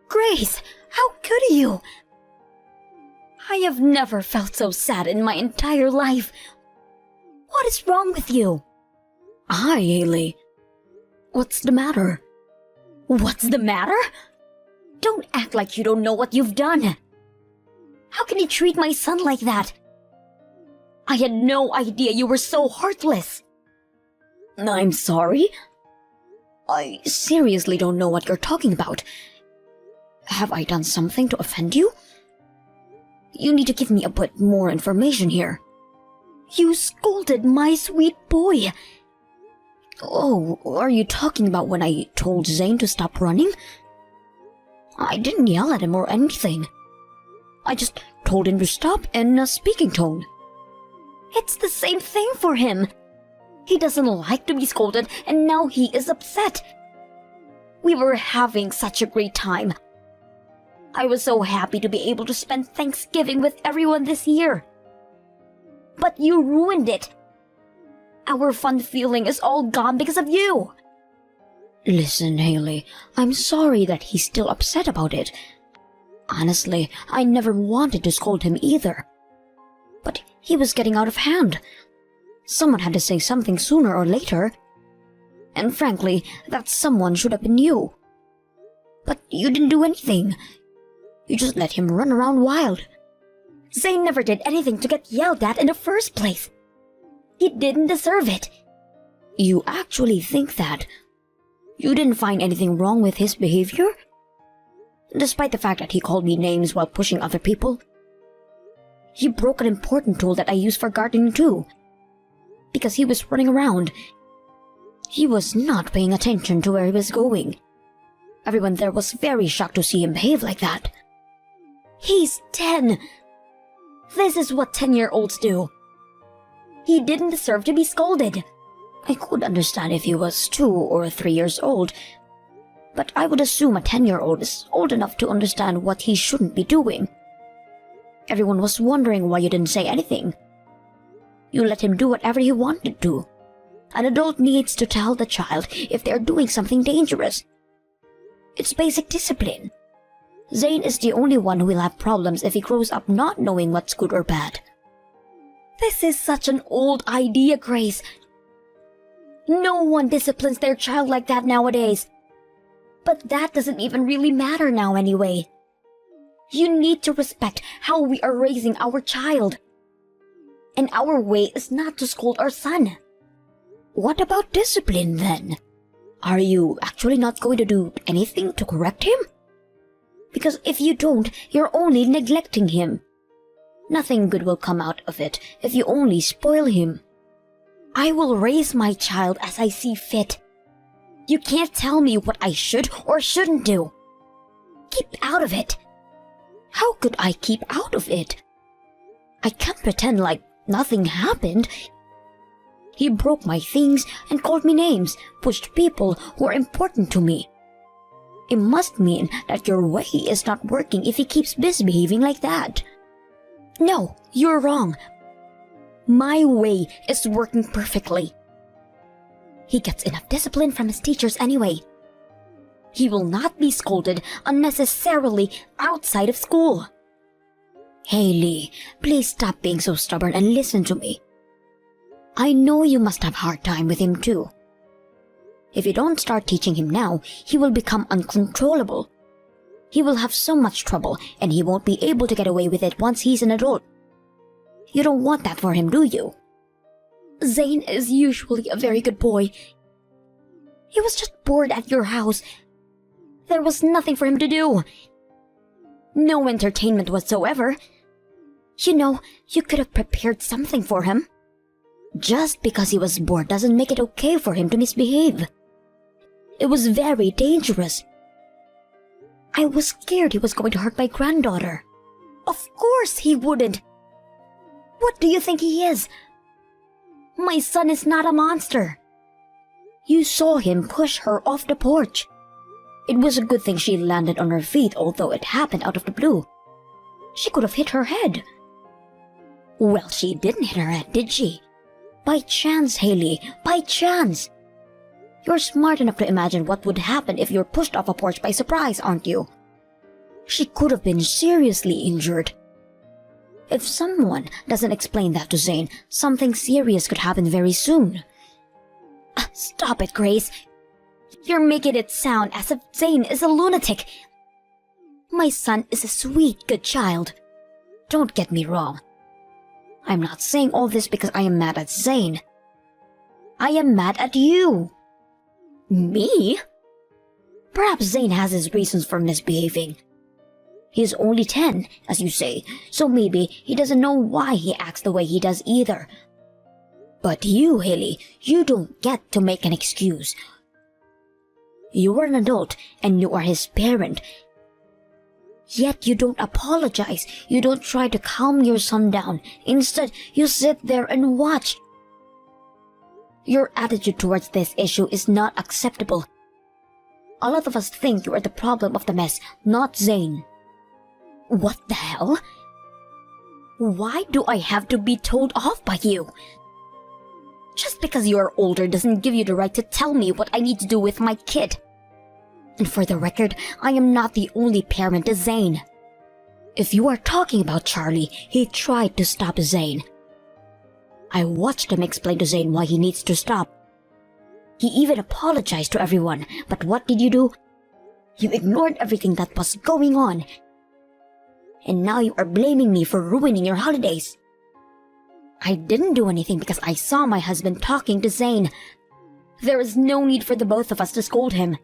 Grace, how could you? I have never felt so sad in my entire life. What is wrong with you? Hi, Haley. What's the matter? What's the matter? Don't act like you don't know what you've done. How can you treat my son like that? I had no idea you were so heartless. I'm sorry? I seriously don't know what you're talking about. Have I done something to offend you? You need to give me a bit more information here. You scolded my sweet boy. Oh, are you talking about when I told Zane to stop running? I didn't yell at him or anything. I just told him to stop in a speaking tone. It's the same thing for him. He doesn't like to be scolded, and now he is upset. We were having such a great time. I was so happy to be able to spend Thanksgiving with everyone this year. But you ruined it. Our fun feeling is all gone because of you. Listen, Haley, I'm sorry that he's still upset about it. Honestly, I never wanted to scold him either. But he was getting out of hand. Someone had to say something sooner or later. And frankly, that someone should have been you. But you didn't do anything. You just let him run around wild. Zane never did anything to get yelled at in the first place. He didn't deserve it. You actually think that? You didn't find anything wrong with his behavior? Despite the fact that he called me names while pushing other people? He broke an important tool that I use for gardening too. Because he was running around. He was not paying attention to where he was going. Everyone there was very shocked to see him behave like that. He's 10. This is what 10-year-olds do. He didn't deserve to be scolded. I could understand if he was 2 or 3 years old, but I would assume a 10-year-old is old enough to understand what he shouldn't be doing. Everyone was wondering why you didn't say anything. You let him do whatever he wanted to. An adult needs to tell the child if they're doing something dangerous. It's basic discipline. Zane is the only one who will have problems if he grows up not knowing what's good or bad. This is such an old idea, Grace. No one disciplines their child like that nowadays. But that doesn't even really matter now anyway. You need to respect how we are raising our child. And our way is not to scold our son. What about discipline then? Are you actually not going to do anything to correct him? Because if you don't, you're only neglecting him. Nothing good will come out of it if you only spoil him. I will raise my child as I see fit. You can't tell me what I should or shouldn't do. Keep out of it. How could I keep out of it? I can't pretend like nothing happened. He broke my things and called me names, pushed people who are important to me. It must mean that your way is not working if he keeps misbehaving like that. No, you're wrong. My way is working perfectly. He gets enough discipline from his teachers anyway. He will not be scolded unnecessarily outside of school. Haley, please stop being so stubborn and listen to me. I know you must have a hard time with him too. If you don't start teaching him now, he will become uncontrollable. He will have so much trouble and he won't be able to get away with it once he's an adult. You don't want that for him, do you? Zane is usually a very good boy. He was just bored at your house. There was nothing for him to do. No entertainment whatsoever. You know, you could have prepared something for him. Just because he was bored doesn't make it okay for him to misbehave. It was very dangerous. I was scared he was going to hurt my granddaughter. Of course he wouldn't. What do you think he is? My son is not a monster. You saw him push her off the porch. It was a good thing she landed on her feet, although it happened out of the blue. She could have hit her head. Well, she didn't hit her head, did she? By chance, Haley, by chance. You're smart enough to imagine what would happen if you're pushed off a porch by surprise, aren't you? She could have been seriously injured. If someone doesn't explain that to Zane, something serious could happen very soon. Stop it, Grace. You're making it sound as if Zane is a lunatic. My son is a sweet, good child. Don't get me wrong. I'm not saying all this because I am mad at Zane. I am mad at you. Me? Perhaps Zane has his reasons for misbehaving. He is only 10, as you say, so maybe he doesn't know why he acts the way he does either. But you, Haley, you don't get to make an excuse. You are an adult, and you are his parent. Yet you don't apologize. You don't try to calm your son down. Instead, you sit there and watch. Your attitude towards this issue is not acceptable. A lot of us think you are the problem of the mess, not Zane. What the hell? Why do I have to be told off by you? Just because you are older doesn't give you the right to tell me what I need to do with my kid. And for the record, I am not the only parent to Zane. If you are talking about Charlie, he tried to stop Zane. I watched him explain to Zane why he needs to stop. He even apologized to everyone, but what did you do? You ignored everything that was going on. And now you are blaming me for ruining your holidays. I didn't do anything because I saw my husband talking to Zane. There is no need for the both of us to scold him.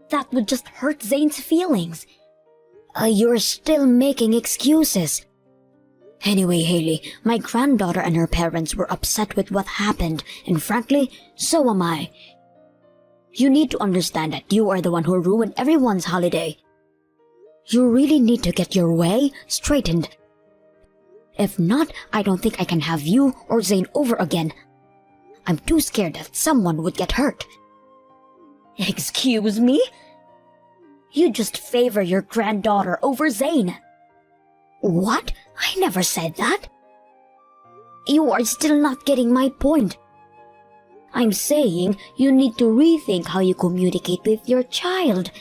That would just hurt Zane's feelings. You're still making excuses. Anyway, Haley, my granddaughter and her parents were upset with what happened, and frankly, so am I. You need to understand that you are the one who ruined everyone's holiday. You really need to get your way straightened. If not, I don't think I can have you or Zane over again. I'm too scared that someone would get hurt. Excuse me? You just favor your granddaughter over Zane. What? I never said that. You are still not getting my point. I'm saying you need to rethink how you communicate with your child.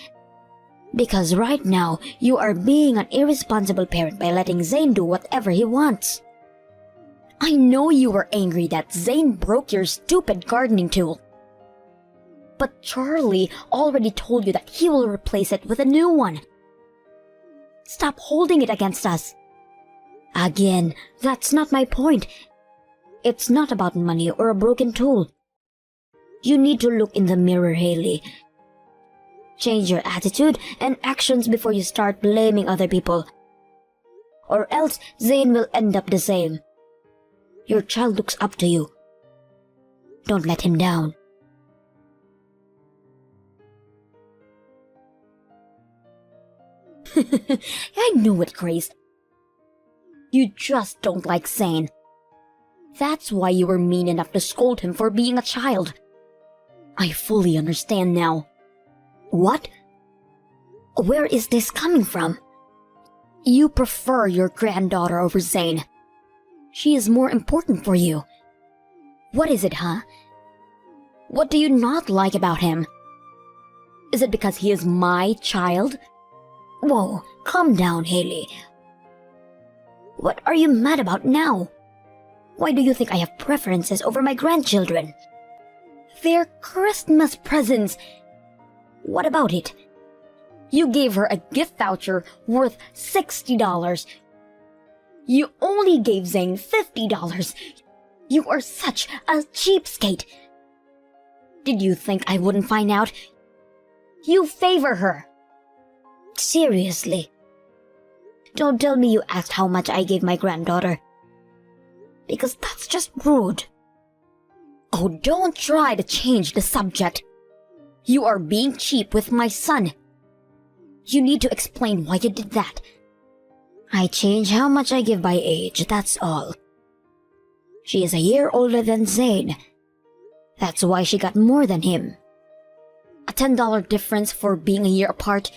Because right now, you are being an irresponsible parent by letting Zane do whatever he wants. I know you were angry that Zane broke your stupid gardening tool. But Charlie already told you that he will replace it with a new one. Stop holding it against us. Again, that's not my point. It's not about money or a broken tool. You need to look in the mirror, Haley. Change your attitude and actions before you start blaming other people. Or else Zane will end up the same. Your child looks up to you. Don't let him down. I knew it, Grace. You just don't like Zane. That's why you were mean enough to scold him for being a child. I fully understand now. What? Where is this coming from? You prefer your granddaughter over Zane. She is more important for you. What is it, huh? What do you not like about him? Is it because he is my child? Whoa, calm down, Haley. What are you mad about now? Why do you think I have preferences over my grandchildren? They're Christmas presents. What about it? You gave her a gift voucher worth $60. You only gave Zane $50. You are such a cheapskate. Did you think I wouldn't find out? You favor her. Seriously? Don't tell me you asked how much I gave my granddaughter. Because that's just rude. Oh, don't try to change the subject. You are being cheap with my son. You need to explain why you did that. I change how much I give by age, that's all. She is a year older than Zane. That's why she got more than him. A $10 difference for being a year apart.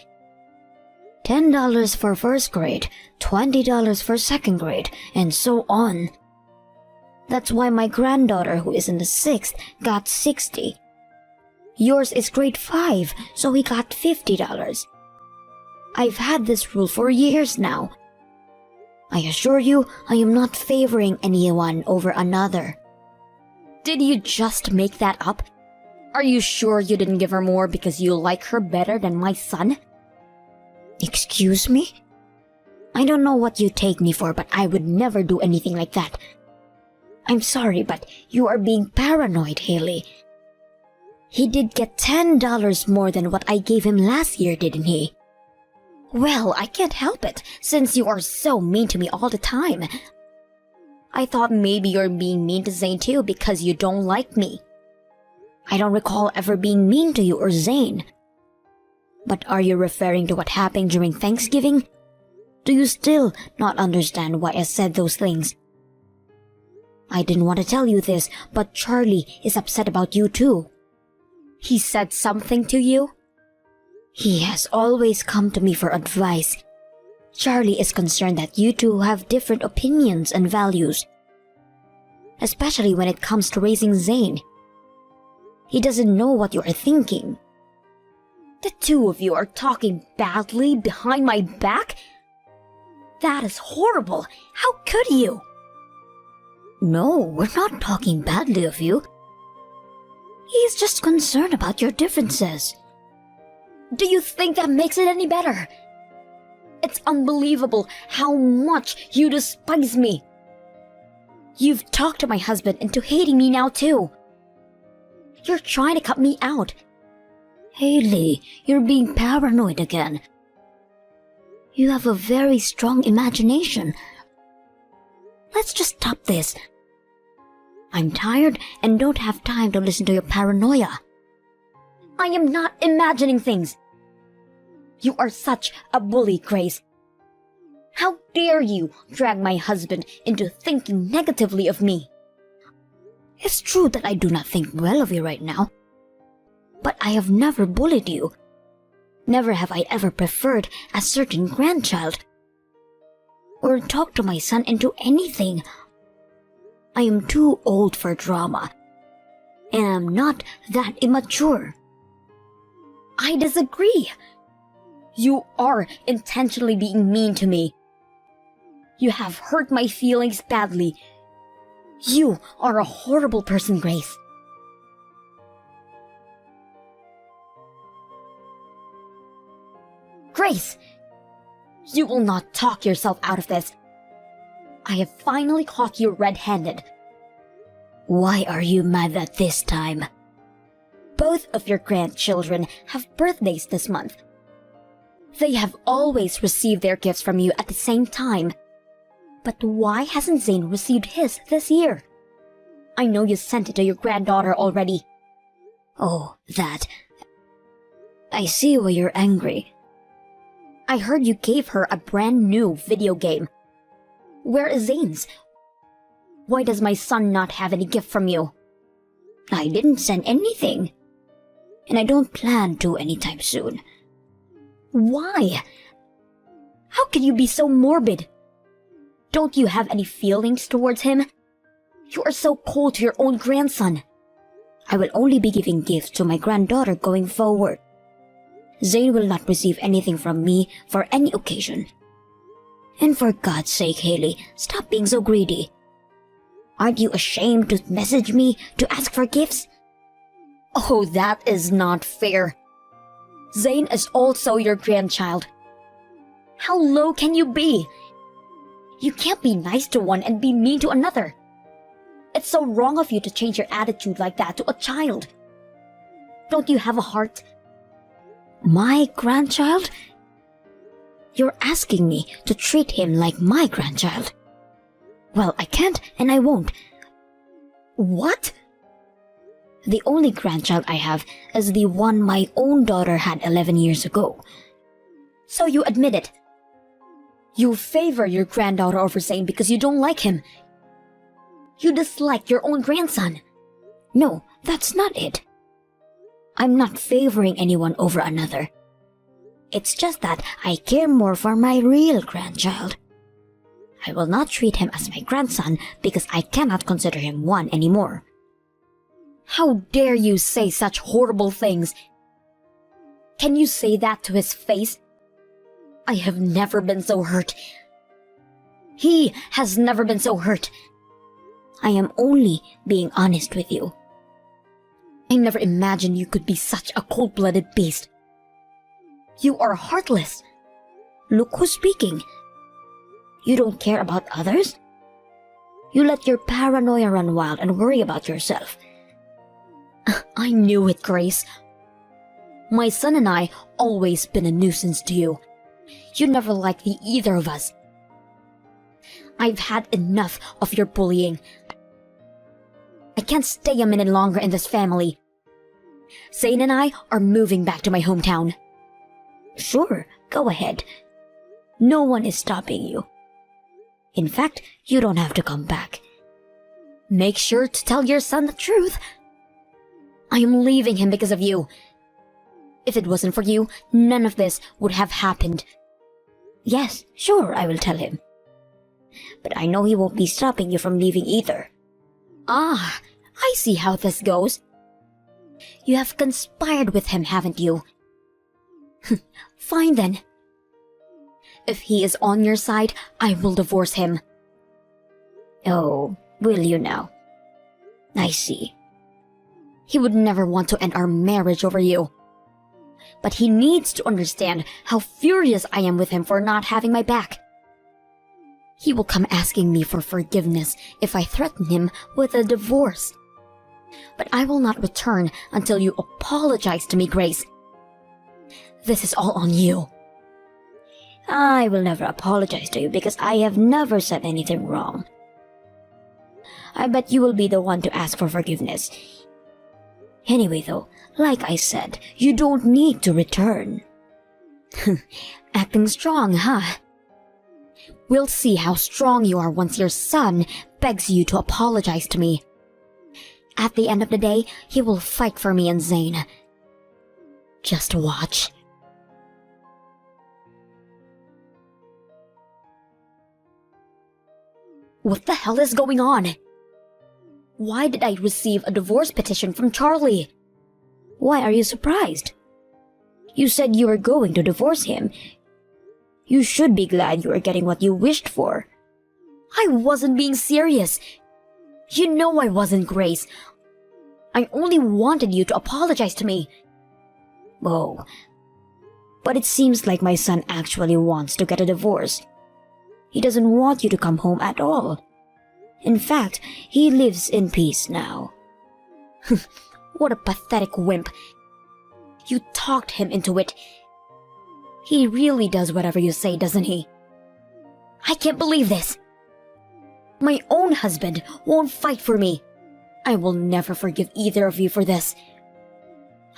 $10 for first grade, $20 for second grade, and so on. That's why my granddaughter, who is in the 6th, got $60. Yours is grade 5, so he got $50. I've had this rule for years now. I assure you, I am not favoring anyone over another. Did you just make that up? Are you sure you didn't give her more because you like her better than my son? Excuse me? I don't know what you take me for, but I would never do anything like that. I'm sorry, but you are being paranoid, Haley. He did get $10 more than what I gave him last year, didn't he? Well, I can't help it, since you are so mean to me all the time. I thought maybe you're being mean to Zane too because you don't like me. I don't recall ever being mean to you or Zane. But are you referring to what happened during Thanksgiving? Do you still not understand why I said those things? I didn't want to tell you this, but Charlie is upset about you too. He said something to you? He has always come to me for advice. Charlie is concerned that you two have different opinions and values, especially when it comes to raising Zane. He doesn't know what you are thinking. The two of you are talking badly behind my back? That is horrible. How could you? No, we're not talking badly of you. He's just concerned about your differences. Do you think that makes it any better? It's unbelievable how much you despise me. You've talked to my husband into hating me now too. You're trying to cut me out. Haley, you're being paranoid again. You have a very strong imagination. Let's just stop this. I'm tired and don't have time to listen to your paranoia. I am not imagining things. You are such a bully, Grace. How dare you drag my husband into thinking negatively of me? It's true that I do not think well of you right now. But I have never bullied you. Never have I ever preferred a certain grandchild, or talked to my son into anything. I am too old for drama, and I'm not that immature. I disagree. You are intentionally being mean to me. You have hurt my feelings badly. You are a horrible person, Grace. Grace! You will not talk yourself out of this. I have finally caught you red-handed. Why are you mad at this time? Both of your grandchildren have birthdays this month. They have always received their gifts from you at the same time. But why hasn't Zane received his this year? I know you sent it to your granddaughter already. Oh, that. I see why you're angry. I heard you gave her a brand new video game. Where is Zane's? Why does my son not have any gift from you? I didn't send anything. And I don't plan to anytime soon. Why? How can you be so morbid? Don't you have any feelings towards him? You are so cold to your own grandson. I will only be giving gifts to my granddaughter going forward. Zane will not receive anything from me for any occasion. And for God's sake, Haley, stop being so greedy. Aren't you ashamed to message me to ask for gifts? Oh, that is not fair. Zane is also your grandchild. How low can you be? You can't be nice to one and be mean to another. It's so wrong of you to change your attitude like that to a child. Don't you have a heart? My grandchild? You're asking me to treat him like my grandchild. Well, I can't and I won't. What? The only grandchild I have is the one my own daughter had 11 years ago. So you admit it. You favor your granddaughter over Zane because you don't like him. You dislike your own grandson. No, that's not it. I'm not favoring anyone over another. It's just that I care more for my real grandchild. I will not treat him as my grandson because I cannot consider him one anymore. How dare you say such horrible things? Can you say that to his face? I have never been so hurt. He has never been so hurt. I am only being honest with you. I never imagined you could be such a cold-blooded beast. You are heartless. Look who's speaking. You don't care about others? You let your paranoia run wild and worry about yourself. I knew it, Grace. My son and I always been a nuisance to you. You never liked the either of us. I've had enough of your bullying. I can't stay a minute longer in this family. Zane and I are moving back to my hometown. Sure, go ahead. No one is stopping you. In fact, you don't have to come back. Make sure to tell your son the truth. I am leaving him because of you. If it wasn't for you, none of this would have happened. Yes, sure, I will tell him. But I know he won't be stopping you from leaving either. Ah, I see how this goes. You have conspired with him, haven't you? Fine then. If he is on your side, I will divorce him. Oh, will you now? I see. He would never want to end our marriage over you. But he needs to understand how furious I am with him for not having my back. He will come asking me for forgiveness if I threaten him with a divorce. But I will not return until you apologize to me, Grace. This is all on you. I will never apologize to you because I have never said anything wrong. I bet you will be the one to ask for forgiveness. Anyway though, like I said, you don't need to return. Acting strong, huh? We'll see how strong you are once your son begs you to apologize to me. At the end of the day, he will fight for me and Zane. Just watch. What the hell is going on? Why did I receive a divorce petition from Charlie? Why are you surprised? You said you were going to divorce him. You should be glad you are getting what you wished for. I wasn't being serious. You know I wasn't, Grace. I only wanted you to apologize to me. Oh, but it seems like my son actually wants to get a divorce. He doesn't want you to come home at all. In fact, he lives in peace now. What a pathetic wimp. You talked him into it. He really does whatever you say, doesn't he? I can't believe this. My own husband won't fight for me. I will never forgive either of you for this.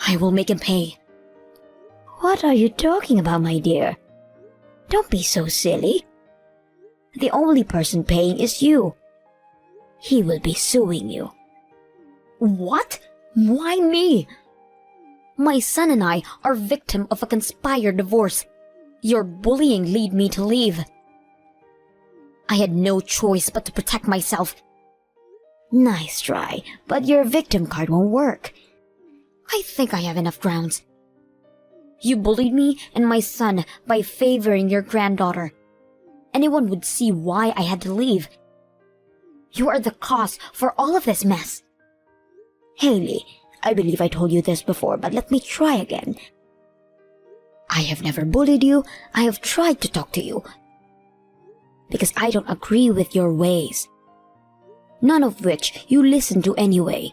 I will make him pay. What are you talking about, my dear? Don't be so silly. The only person paying is you. He will be suing you. What? Why me? My son and I are victim of a conspired divorce. Your bullying led me to leave. I had no choice but to protect myself. Nice try, but your victim card won't work. I think I have enough grounds. You bullied me and my son by favoring your granddaughter. Anyone would see why I had to leave. You are the cause for all of this mess. Haley, I believe I told you this before, but let me try again. I have never bullied you. I have tried to talk to you. Because I don't agree with your ways. None of which you listen to anyway.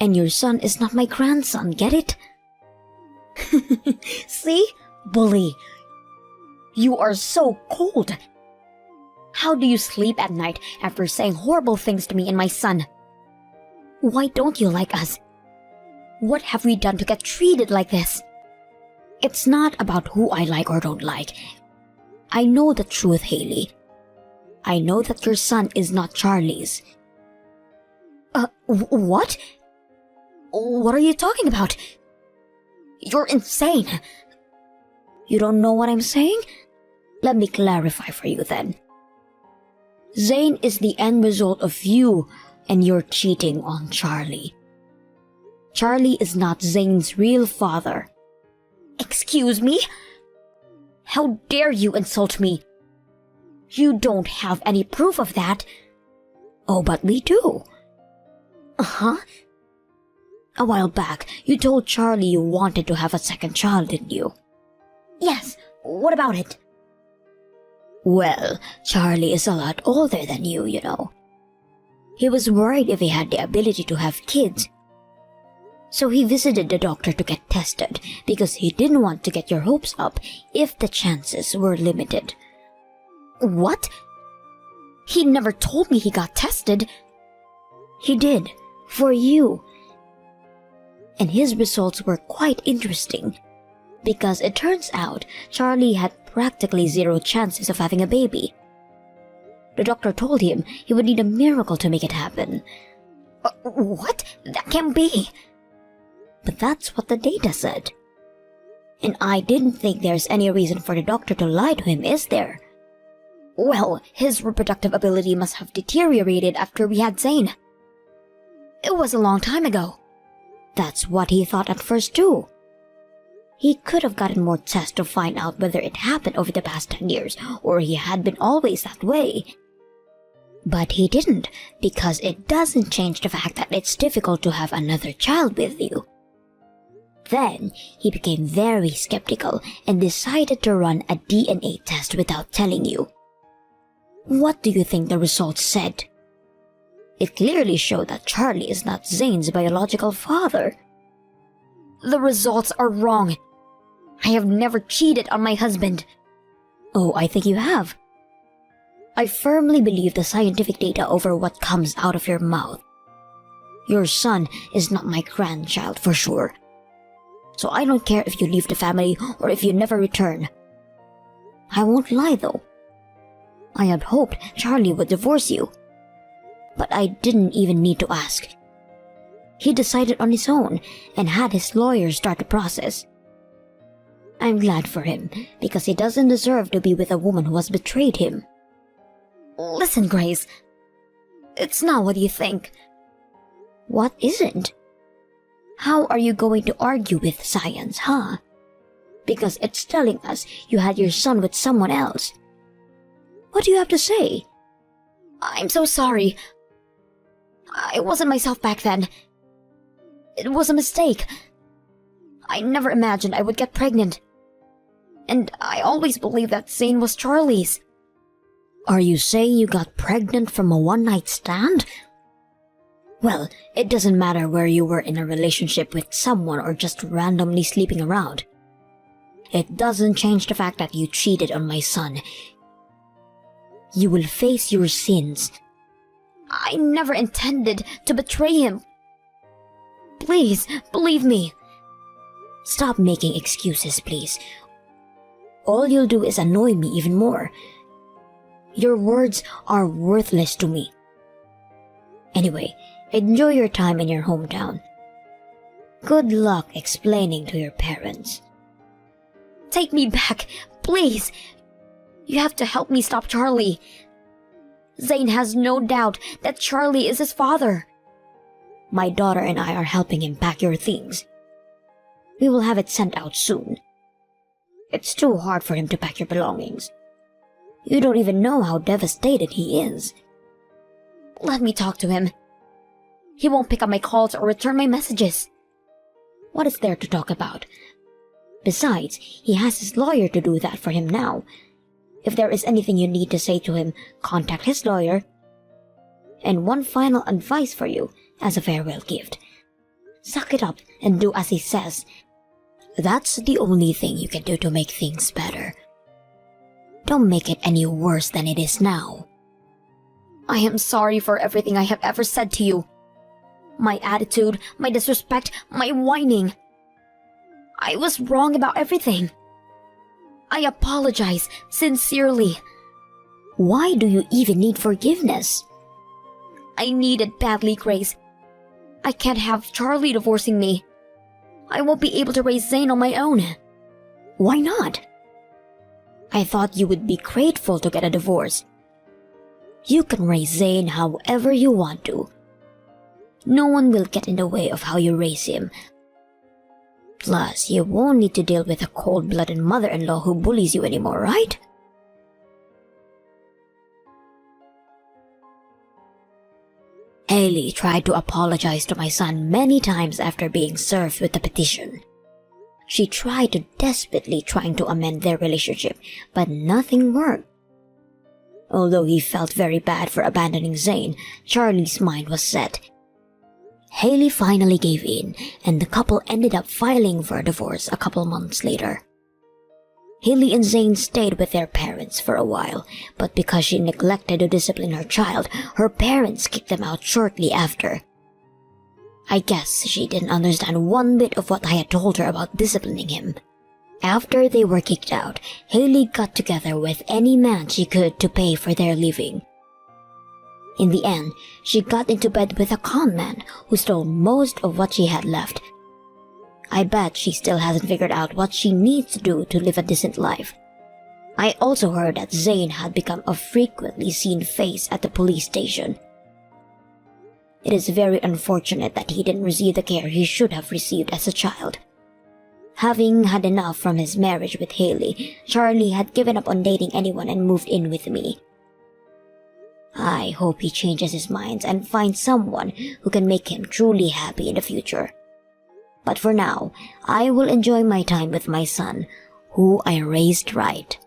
And your son is not my grandson, get it? See? Bully. You are so cold. How do you sleep at night after saying horrible things to me and my son? Why don't you like us? What have we done to get treated like this? It's not about who I like or don't like. I know the truth, Haley. I know that your son is not Charlie's. What? What are you talking about? You're insane. You don't know what I'm saying? Let me clarify for you then. Zane is the end result of you and your cheating on Charlie. Charlie is not Zane's real father. Excuse me? How dare you insult me? You don't have any proof of that. Oh, but we do. Huh? A while back, you told Charlie you wanted to have a second child, didn't you? Yes, what about it? Well, Charlie is a lot older than you know. He was worried if he had the ability to have kids. So he visited the doctor to get tested because he didn't want to get your hopes up if the chances were limited. What? He never told me he got tested. He did, for you. And his results were quite interesting because it turns out Charlie had practically zero chances of having a baby. The doctor told him he would need a miracle to make it happen. What? That can't be. But that's what the data said. And I didn't think there's any reason for the doctor to lie to him, is there? Well, his reproductive ability must have deteriorated after we had Zane. It was a long time ago. That's what he thought at first too. He could have gotten more tests to find out whether it happened over the past 10 years or he had been always that way. But he didn't, because it doesn't change the fact that it's difficult to have another child with you. Then, he became very skeptical and decided to run a DNA test without telling you. What do you think the results said? It clearly showed that Charlie is not Zane's biological father. The results are wrong. I have never cheated on my husband. Oh, I think you have. I firmly believe the scientific data over what comes out of your mouth. Your son is not my grandchild for sure. So I don't care if you leave the family or if you never return. I won't lie though. I had hoped Charlie would divorce you. But I didn't even need to ask. He decided on his own and had his lawyer start the process. I'm glad for him because he doesn't deserve to be with a woman who has betrayed him. Listen, Grace. It's not what you think. What isn't? How are you going to argue with science, huh? Because it's telling us you had your son with someone else. What do you have to say? I'm so sorry. I wasn't myself back then. It was a mistake. I never imagined I would get pregnant. And I always believed that Zane was Charlie's. Are you saying you got pregnant from a one-night stand? Well, it doesn't matter where you were in a relationship with someone or just randomly sleeping around. It doesn't change the fact that you cheated on my son. You will face your sins. I never intended to betray him. Please, believe me. Stop making excuses, please. All you'll do is annoy me even more. Your words are worthless to me. Anyway, enjoy your time in your hometown. Good luck explaining to your parents. Take me back, please. You have to help me stop Charlie. Zane has no doubt that Charlie is his father. My daughter and I are helping him pack your things. We will have it sent out soon. It's too hard for him to pack your belongings. You don't even know how devastated he is. Let me talk to him. He won't pick up my calls or return my messages. What is there to talk about? Besides, he has his lawyer to do that for him now. If there is anything you need to say to him, contact his lawyer. And one final advice for you as a farewell gift. Suck it up and do as he says. That's the only thing you can do to make things better. Don't make it any worse than it is now. I am sorry for everything I have ever said to you. My attitude, my disrespect, my whining. I was wrong about everything. I apologize sincerely. Why do you even need forgiveness? I need it badly, Grace. I can't have Charlie divorcing me. I won't be able to raise Zane on my own. Why not? I thought you would be grateful to get a divorce. You can raise Zane however you want to. No one will get in the way of how you raise him. Plus, you won't need to deal with a cold-blooded mother-in-law who bullies you anymore, right? Hailey tried to apologize to my son many times after being served with the petition. She tried to desperately trying to amend their relationship, but nothing worked. Although he felt very bad for abandoning Zane, Charlie's mind was set. Hailey finally gave in, and the couple ended up filing for a divorce a couple months later. Hailey and Zane stayed with their parents for a while, but because she neglected to discipline her child, her parents kicked them out shortly after. I guess she didn't understand one bit of what I had told her about disciplining him. After they were kicked out, Hailey got together with any man she could to pay for their living. In the end, she got into bed with a con man who stole most of what she had left. I bet she still hasn't figured out what she needs to do to live a decent life. I also heard that Zane had become a frequently seen face at the police station. It is very unfortunate that he didn't receive the care he should have received as a child. Having had enough from his marriage with Hailey, Charlie had given up on dating anyone and moved in with me. I hope he changes his mind and finds someone who can make him truly happy in the future. But for now, I will enjoy my time with my son, who I raised right.